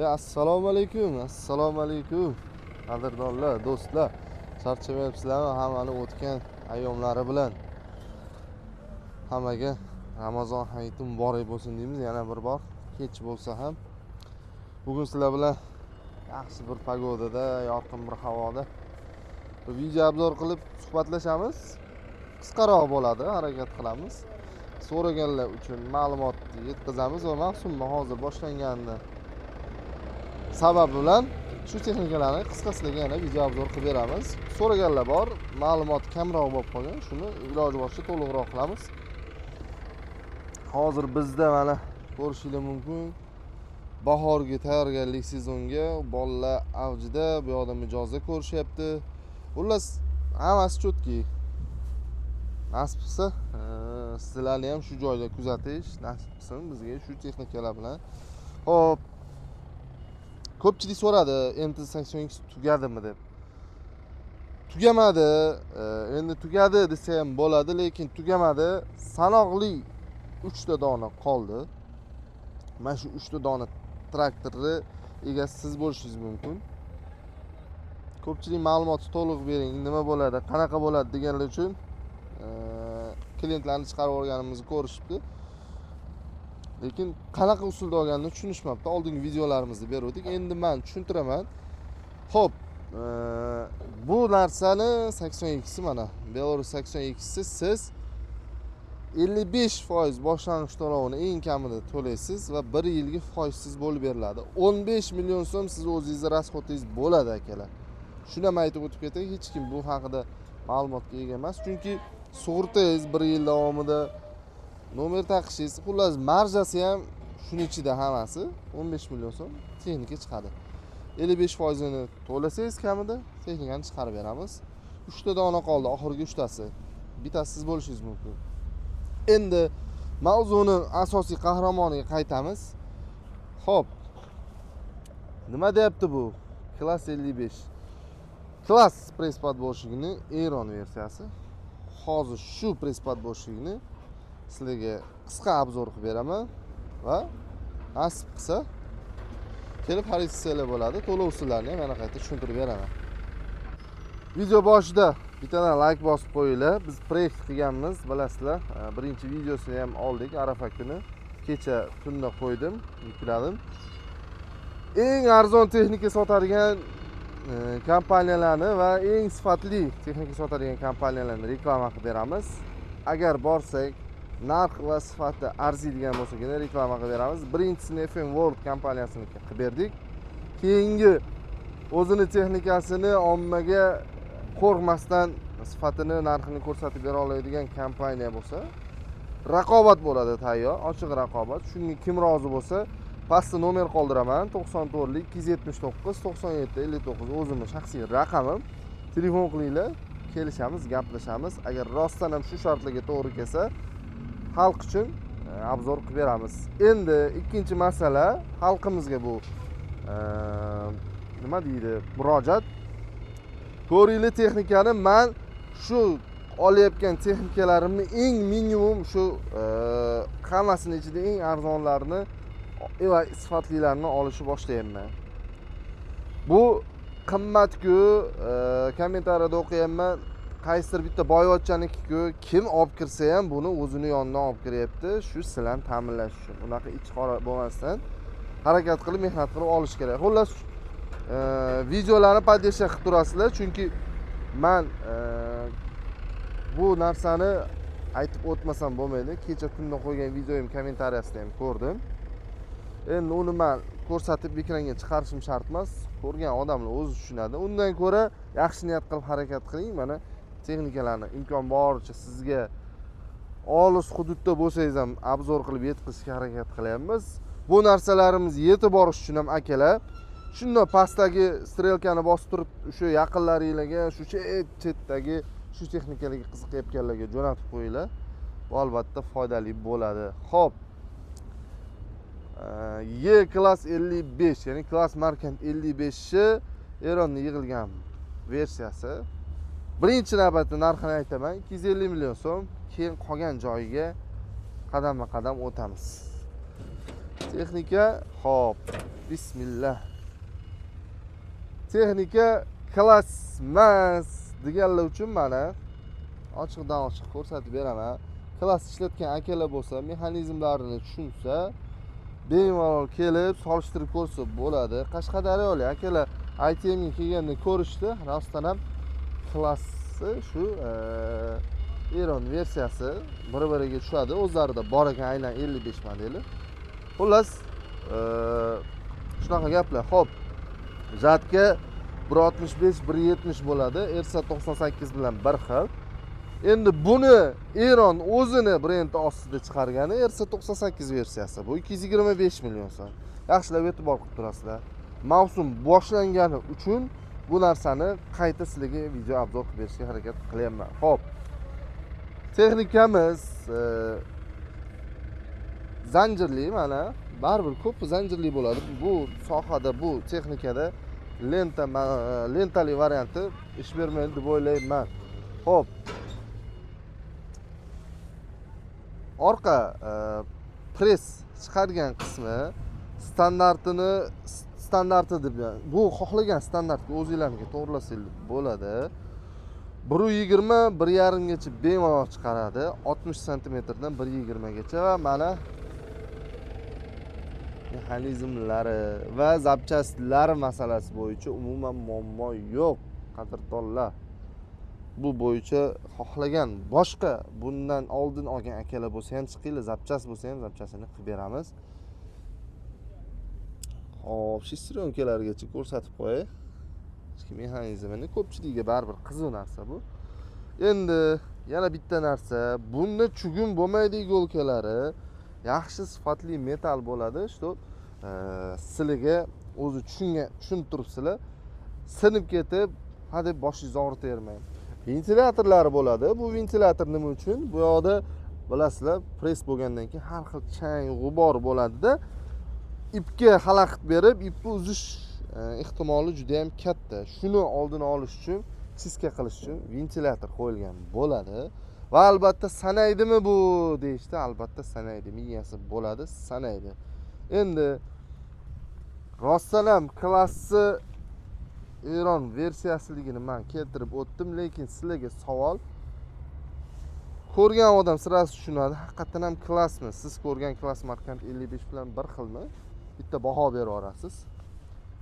Assalomu alaykum, assalomu alaykum. Qadrdonlar, do'stlar. Charchamayapsizlarmi? Hammani o'tgan ayyomlari bilan hammaga Ramazon hayiti muborak bo'lsin deymiz yana bir bor. Kech bo'lsa ham bugun sizlar bilan yaxshi bir pagodada, yorqin bir havoda bir video obzor qilib suhbatlashamiz. Qisqaroq bo'ladi, harakat qilamiz. So'raganlar uchun ma'lumot yetkazamiz va mavsumni hozir boshlanganini sabab bilan shu texnikalarni qisqasiga yana video obzor qilib beramiz. So'raganlar bor, ma'lumot kamroq bo'lib qolgan, shuni iloji boricha to'liqroq qilamiz. Hozir bizda mana ko'rishingiz mumkin, bahorgi tayyorgarlik sezonga bolalar avjida, bu yoqda mijozda ko'rishyapti. Xullas, hammasi chotki. Nasib qilsa, sizlarni ham shu joyda kuzatish nasib qilsin bizga shu texnikalar bilan. Xo'p, ko'pchilik so'radi, MT-82 tugadimi deb. Tugamadi. Endi tugadi desa ham bo'ladi, lekin tugamadi. Sanoqli 3 ta dona qoldi. Mana shu 3 ta dona traktorni egasi siz bo'lishingiz mumkin. Ko'pchilik ma'lumotni to'liq bering, nima bo'ladi, qanaqa bo'ladi deganlar uchun klientlarni chiqarib o'rganimizni ko'rishibdi. Lekin qanaqa usulda olganini tushunishmabdi. Oldingi videolarimizda berdik. Endi men tushuntiraman. Xo'p, bu narsani 82 mana Belarus 82 siz 55% boshlang'ich to'lovini eng kamida to'laysiz va 1 yilga foizsiz bo'lib beriladi. 15 million so'm siz o'zingizning rasxodingiz bo'ladi akalar. Shuni ham aytib o'tib ketay, hech kim bu haqida ma'lumotga ega emas, chunki sug'urtangiz 1 yil davomida nomer taqishingiz, xullas marjasi ham shuning ichida hammasi 15 million so'm texnika chiqadi. 55% ni to'lasangiz kamida texnikani chiqarib beramiz. 3 ta dona qoldi, oxirgi 3 tasi. Bittasi siz bo'lishingiz mumkin. Endi mavzuning asosiy qahramoniga qaytamiz. Xo'p. Nima deyapti bu? Class 55. Class press podboshigining Aeron versiyasi. Hozir shu press podboshigini sizlarga qisqa obzor qilib beraman va nasib qilsa kelib xaridingizlar bo'ladi. To'lov usullarini ham yana qayta tushuntirib beraman. Video boshida bittadan like bosib qo'yinglar. Biz proyekt qilganmiz, bilasizlar. Birinchi videosini ham oldik, Arafa kuni. Kecha tunda qo'ydim, yukladim. Eng arzon texnika sotadigan kompaniyalarni va eng sifatli texnika sotadigan kompaniyalarni reklama qilib beramiz. Agar borsak, narx va sifati arziydigan bo'lsa-gina reklama qilib beramiz. Birinchisini FM World kompaniyasini qilib berdik. Keyingi o'zini texnikasini ommaga qo'rqmasdan sifatini, narxini ko'rsatib bera oladigan kompaniya bo'lsa, raqobat bo'ladi tayyor, ochiq raqobat. Shunga kim rozi bo'lsa, pastda nomer qoldiraman, 94 279 97 59 o'zimning shaxsiy raqamim. Telefon qilinglar, kelishamiz, gaplashamiz. Agar rostdan ham shu shartlarga to'g'ri kelsa, xalq uchun obzor qilib beramiz. Endi ikkinchi masala, xalqimizga bu nima deydi, murojaat. Ko'ringlar texnikani, men shu olayotgan texnikalarimni eng minimum shu hammasini ichida eng arzonlarini va sifatlilarini olishni boshlayapman. Bu qimmat-ku, kommentariyada o'qiyapman. Qaysidir bitta boyvachchaniki-ku, kim olib kirsa ham buni o'zini yonidan olib kiryapti, shu sizlarni ta'minlash uchun. Unaqa ichi qora bo'lmasdan harakat qilib, mehnat qilib olish kerak. Xullas, videolarni podesha qilib turasizlar, chunki men bu narsani aytib o'tmasam bo'lmaydi. Kecha tunda qo'ygan videoyim kommentariyasida ham ko'rdim. Endi uni men ko'rsatib ekranga chiqarishim shart emas. Ko'rgan odamlar o'zi tushunadi. Undan ko'ra yaxshi niyat qilib harakat qiling. Mana texnikalarni imkon boricha sizga olis hududda bo'lsangiz ham obzor qilib yetkazishga harakat qilyapmiz. Bu narsalarimiz yetib borish uchun ham akalar, shunday pastdagi strelkani bosib turib, o'sha yaqinlaringizga, shu chetdagi shu texnikalarga qiziqayotganlarga jo'natib qo'yinglar. Bu albatta foydali bo'ladi. Xo'p. E-Class 55, ya'ni Class Markant 55 Aeronning yig'ilgan versiyasi. Birinchi navbatda narxini aytaman, 250 million so'm. Keyin qolgan joyiga qadamma-qadam o'tamiz. Texnika, hop. Bismillah. Texnika klass emas deganlar uchun mana ochiqdan ochiq ko'rsatib beraman. Klass ishlatgan akalar bo'lsa, mexanizmlarini tushunsa, bemalol kelib solishtirib ko'rsa bo'ladi. Qashqadaryolik akalar ITMga kelganda ko'rishdi. Rostdan ham klassi shu Eron versiyasi bir-biriga tushadi. O'zlarida bor ekan aynan 55 modeli. Xullas, shunaqa gaplar. Xo'p. Jadga 165, 170 bo'ladi. Ersa 98 bilan bir xil. Endi buni Eron o'zini brendi ostida chiqargani Ersa 98 versiyasi. Bu 225 million so'm. Yaxshilab e'tibor qilib turasizlar. Mavsum boshlangani uchun bu narsani qayta sizlarga video obzor qilib berishga harakat qilyapman. Xo'p. Texnikamiz zanjirli mana, baribir ko'p zanjirli bo'ladi. Bu sohada, bu texnikada lentali varianti ish bermaydi deb o'ylayman. Xo'p. Orqa press chiqargan qismi standarti deb, bu xohlagan standartga o'zingizlarga to'g'rilasangiz bo'ladi. 1.20, 1.5 gacha bemalol chiqaradi. 60 cm dan 1.20 gacha va mana mexanizmlari va zapchastlari masalasi bo'yicha umuman muammo yo'q, qadrdonlar. Bu bo'yicha xohlagan boshqa bundan oldin olgan akalar bo'lsa ham chiqinglar, zapchas bo'lsa ham zapchasini qilib beramiz. Hop, shestronkalargacha ko'rsatib qo'yay. Ichki mexanizmini ko'pchiligiga baribir qiziq narsa bu. Endi yana bitta narsa, bunda chugun bo'lmaydi iголkalari, yaxshi sifatli metal bo'ladi. Shu sizlarga o'zi tushunib turibsizlar. Sinib ketib, hadeb boshingizni og'ritavermang. Ventilyatorlari bo'ladi. Bu ventilyator nima uchun? Bu yoqda bilasizlar, press bo'lgandan keyin har xil chang, g'ubor bo'ladi-da, ipga xalaqit berib, ipni uzish ehtimoli juda ham katta. Shuni oldini olish uchun, chiska qilish uchun ventilyator qo'yilgan bo'ladi. Va albatta sanaydimi bu deyishdi. Albatta sanaydi. Miyasi bo'ladi, sanaydi. Endi rostdan ham klassi Eron versiyasiligini men keltirib o'tdim, lekin sizlarga savol, ko'rgan odam sirasi tushunadi. Haqiqatan ham klassmi? Siz ko'rgan klass markant 55 bilan bir xilmi? Bitta baho berib olasiz.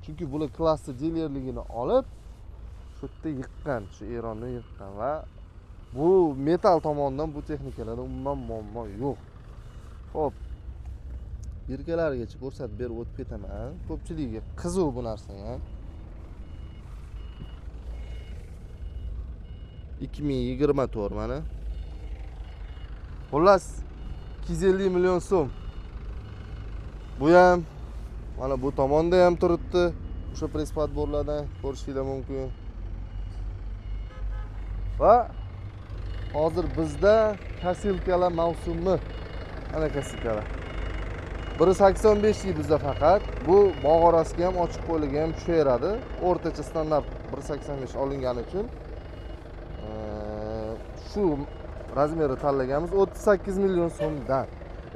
Chunki bular klassi dilerligini olib, shu yerda yiqqan, shu Eronni yiqqan va bu metal tomonidan bu texnikalarda umuman muammo yo'q. Xo'p. Birgalarigacha ko'rsatib berib o'tib ketaman. Ko'pchiligiga qiziq bu narsa ham. 2024 mana. Xullas 250 million so'm. Bu ham mana bu tomonda ham turibdi. O'sha press-podborlardan ko'rishingiz mumkin. Va hozir bizda kasilkalar mavsumi. Ana kasilkalar. 1.85 bizda faqat. Bu bog' orasiga ham ochiq qo'liga ham tushaveradi. O'rtacha standart 1.85 olingani uchun shu razmerni tanlaganmiz 38 million so'mdan.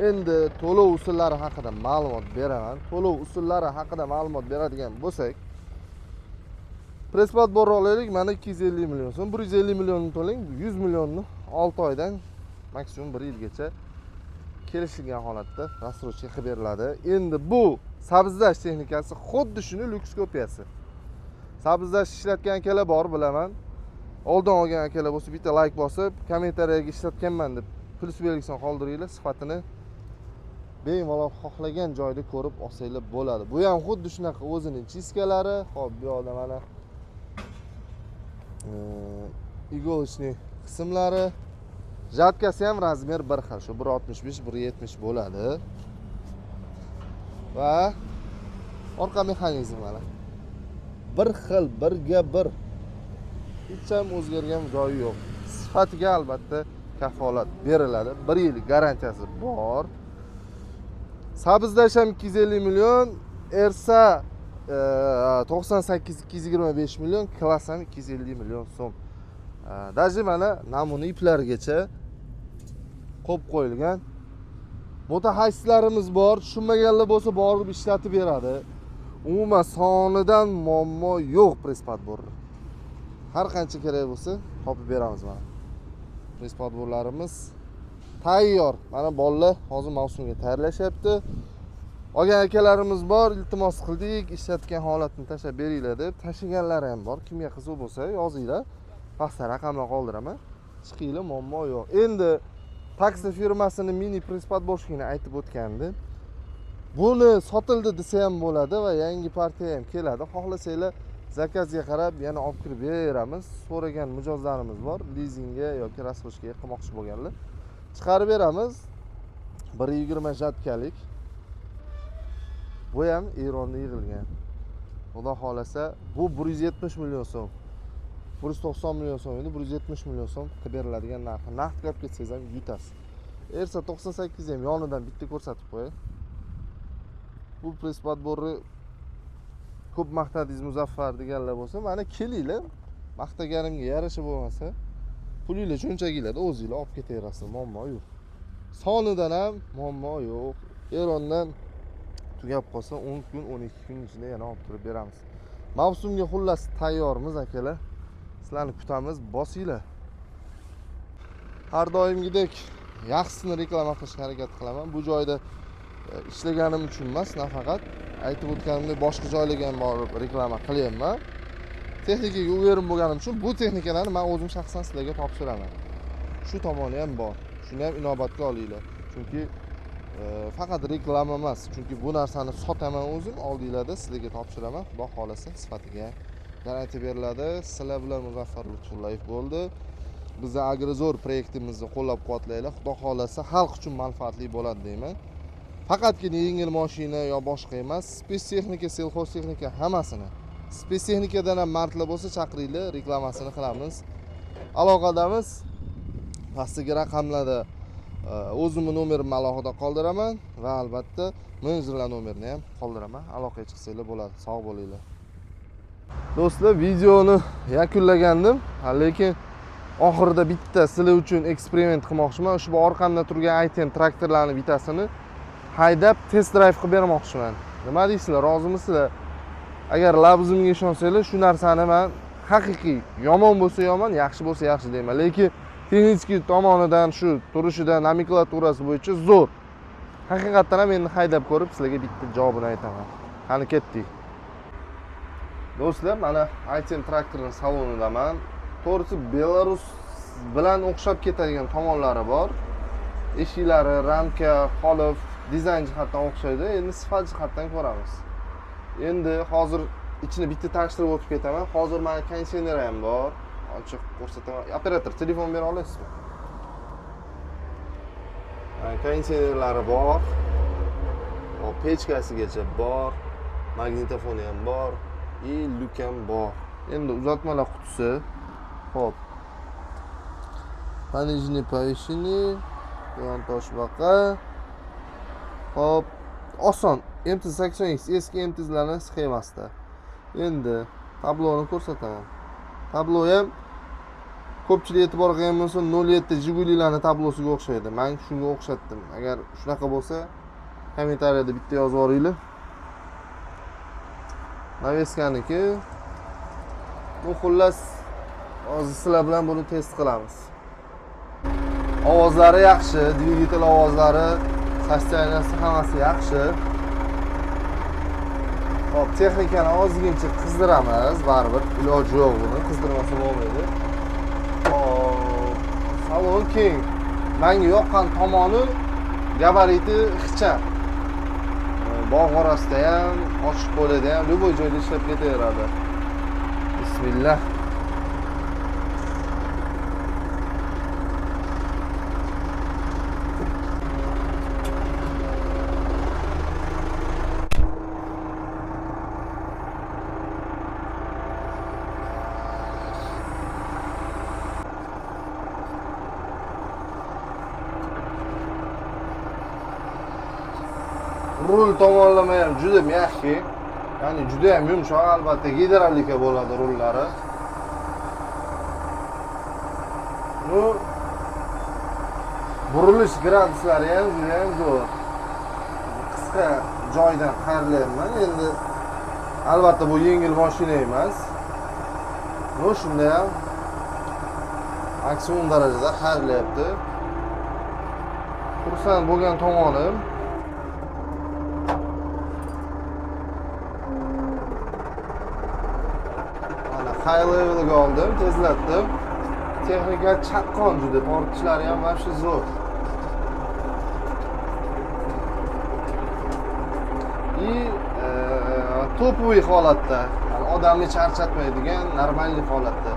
Endi to'lov usullari haqida ma'lumot beraman. To'lov usullari haqida ma'lumot beradigan bo'lsak, press-podbor olaylik, mana 250 million so'm, 150 millionni to'lang, 100 millionni 6 oydan maksimum 1 yilgacha kelishilgan holatda rassrochka qilib beriladi. Endi bu sabzlash texnikasi xuddi shuni lyuks kopiyasi. Sabzlash ishlatgan akalar bor, bilaman. Oldin olgan akalar bo'lsa bitta like bosib, kommentariyaga ishlatganman deb plyus belgisini qoldiringlar, sifatini bemalol xohlagan joyda ko'rib olsanglar bo'ladi. Bu ham xuddi shunaqa o'zining chiskalari. Xo'p, bu yoqda mana iголочный qismlari. Jadkasi ham razmer bir xil, shu 1.65, 1.70 bo'ladi. Va orqa mexanizm mana. Bir xil, birga bir. Hech ham o'zgargan joyi yo'q. Sifatiga albatta kafolat beriladi. 1 yil garantiyasi bor. Sabzlash ham 250 million, Ersa 98 225 million, klass ham 250 million so'm. Даже mana namuna iplargacha qo'yib qo'yilgan. mutaxassislarimiz bor, tushunmaganlar bo'lsa borib ishlatib beradi. Umuman sonidan muammo yo'q press podborlar. Har qancha kerak bo'lsa topib beramiz mana. Press podborlarimiz tayyor. Mana bolalar hozir mavsumga tayyorlashyapti. Olgan akalarimiz bor, iltimos qildik, ishlatgan holatini tashlab beringlar deb. Tashlaganlari ham bor. Kimga qiziq bo'lsa yozinglar. Pastda raqamlar qoldiraman. Chiqinglar, muammo yo'q. Endi taksi firmasini mini press podborshkini aytib o'tgandim. Buni sotildi desa ham bo'ladi va yangi partiya ham keladi. Xohlasanglar zakazga qarab yana olib kirib beramiz. So'ragan mijozlarimiz bor, lizingga yoki rasxoshga qilmoqchi bo'lganlar. Chiqarib beramiz. 120 jatkalik. Bu ham Eronda yig'ilgan. Xudo xolasa, bu 170 million so'm. 190 million so'm edi, 170 million so'm qilib beriladigan narxi. Naqdlab ketsangiz ham yutasiz. Ersa 98 ham yonidan bitta ko'rsatib qo'yay. Bu press podborni ko'p maqtadingiz Muzaffar deganlar bo'lsa, mana kelinglar. Maqtaganimga yarasha bo'lmasa, pulinglar cho'nchaginglarda o'zingizlar olib ketaverasizlar, muammo yo'q. Sonidan ham muammo yo'q. Erondan tugab qolsa 10 kun, 12 kun ichida yana olib turib beramiz. Mavsumga xullas tayyormiz akalar. Sizlarni kutamiz, bosinglar. Har doimgidek yaxshisini reklama qilishga harakat qilaman. Bu joyda ishlaganim uchun emas, nafaqat aytib o'tganimdek boshqa joylarga ham borib reklama qilyapman. Texnikaga o'yerim bo'lganim uchun bu texnikalarni men o'zim shaxsan sizlarga topshiraman. Shu tomoni ham bor. Shuni ham inobatga olinglar. Chunki faqat reklama emas, chunki bu narsani sotaman o'zim, oldinglarda sizlarga topshiraman. Xudo xolasa sifatiga garantiya beriladi. Sizlar bilan Muzaffar Lutfullayev bo'ldi. Bizni Agrozor proyektimizni qo'llab-quvvatlanglar. Xudo xolasa xalq uchun manfaatli bo'ladi deyman. Faqatgina yengil mashina yo boshqa emas, spes texnika, selxoz texnika hammasini. Spes texnikadan ham martlar bo'lsa chaqiringlar, reklamasini qilamiz. Aloqadamiz. Pastdagi raqamlarda o'zimning nomerimni alohida qoldiraman va albatta menejerlar nomerini ham qoldiraman. Aloqaga chiqsanglar bo'ladi. Sog' bo'linglar. Do'stlar, videoni yakunlagandim, lekin oxirida bitta sizlar uchun eksperiment qilmoqchiman. Shu orqamda turgan item traktorlarning bittasini haydab test drive qilib bermoqchiman. Nima deysizlar, rozimisizlar? Agar labzimga ishonsanglar, shu narsani men haqiqiy yomon bo'lsa yomon, yaxshi bo'lsa yaxshi deyman. Lekin texnik tomonidan shu turishidan, nomenklaturasi bo'yicha zo'r. Haqiqatan ham endi haydab ko'rib sizlarga bitta javobini aytaman. Qani ketdik. Do'stlar, mana item traktorning salonidaman. To'g'risi Belarus bilan o'xshab ketadigan tomonlari bor. Eshiklari, ramka, xolif, dizayn jihatdan o'xshaydi. Endi sifat jihatdan ko'ramiz. Endi hozir ichini bitta tanishtirib o'tib ketaman. Hozir mana konditsioner ham bor. Ochiq ko'rsataman. Operator, telefon bera olasizmi? Konditsionerlari bor. O pechkasigacha bor. Magnitofoni ham bor. Luk ham bor. Endi uzatmalar qutisi. Xo'p. Panijni payishini, yon toshbaqa. Xo'p, oson. MT-80X eski MT'larning sxemasida. Endi tabloni ko'rsataman. Tablo ham ko'pchilik e'tibor qilgan bo'lsa 07 Jigulilarning tablosiga o'xshaydi. Men shunga o'xshatdim. Agar shunaqa bo'lsa, kommentariyada bitta yozib yuboringlar. Naveskaniki. Bu xullas hozir sizlar bilan buni test qilamiz. Ovozlari yaxshi, dvigatel ovozlari, sostoyaniyasi hammasi yaxshi. Hop, texnikani ozgincha qizdiramiz, baribir iloji yo'q buni, qizdirmasa bo'lmaydi. Hop, salon keng. Menga yoqqan tomoni gabariti ixcham. Bog' orasida ham, ochiq bo'ladi ham, любой joyda ishlab ketaveradi. Bismillah. Rul tomonlama ham juda mягкий, ya'ni juda ham yumshoq, albatta gidravlika bo'ladi rullari. burilish gradiuslari ham juda ham zo'r. Qisqa joydan qaralyapman. Endi albatta bu yengil mashina emas. Bu shunda ham maksimum darajada qaralyapti. Xursand bo'lgan tomonim mana high levelga oldim, tezlatdim. Texnika chaqqon juda, tortishlari ham vobshe zo'r. И to'poviy holatda, odamni charchatmaydigan normalniy holatda.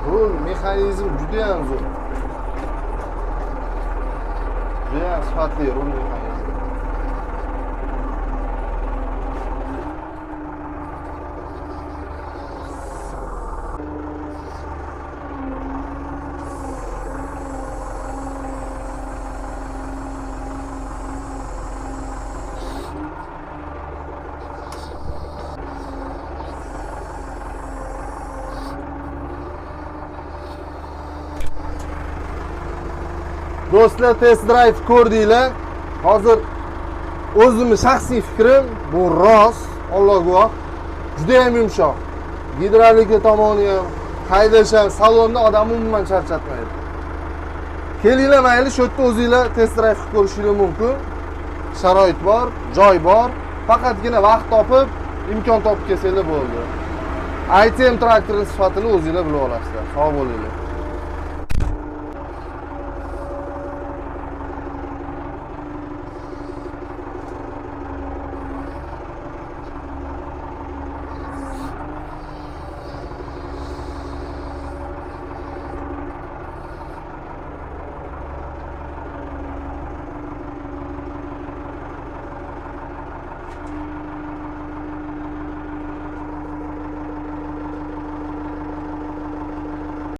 Rul mexanizm juda ham zo'r. Juda ham sifatli rul mexanizmi. Do'stlar, test drive ko'rdinglar. Hozir o'zimning shaxsiy fikrim bu rost, Alloh guvoh, juda ham yumshoq. Gidravlika tomoni ham, haydash ham, salonda odamni umuman charchatmaydi. Kelinglar, mayli shu yerda o'zingizlar test drive qilib ko'rishingiz mumkin. Sharoit bor, joy bor. Faqatgina vaqt topib, imkon topib kelsanglar bo'ldi. ITM traktorning sifatini o'zingizlar bilib olasizlar. Sog' bo'linglar.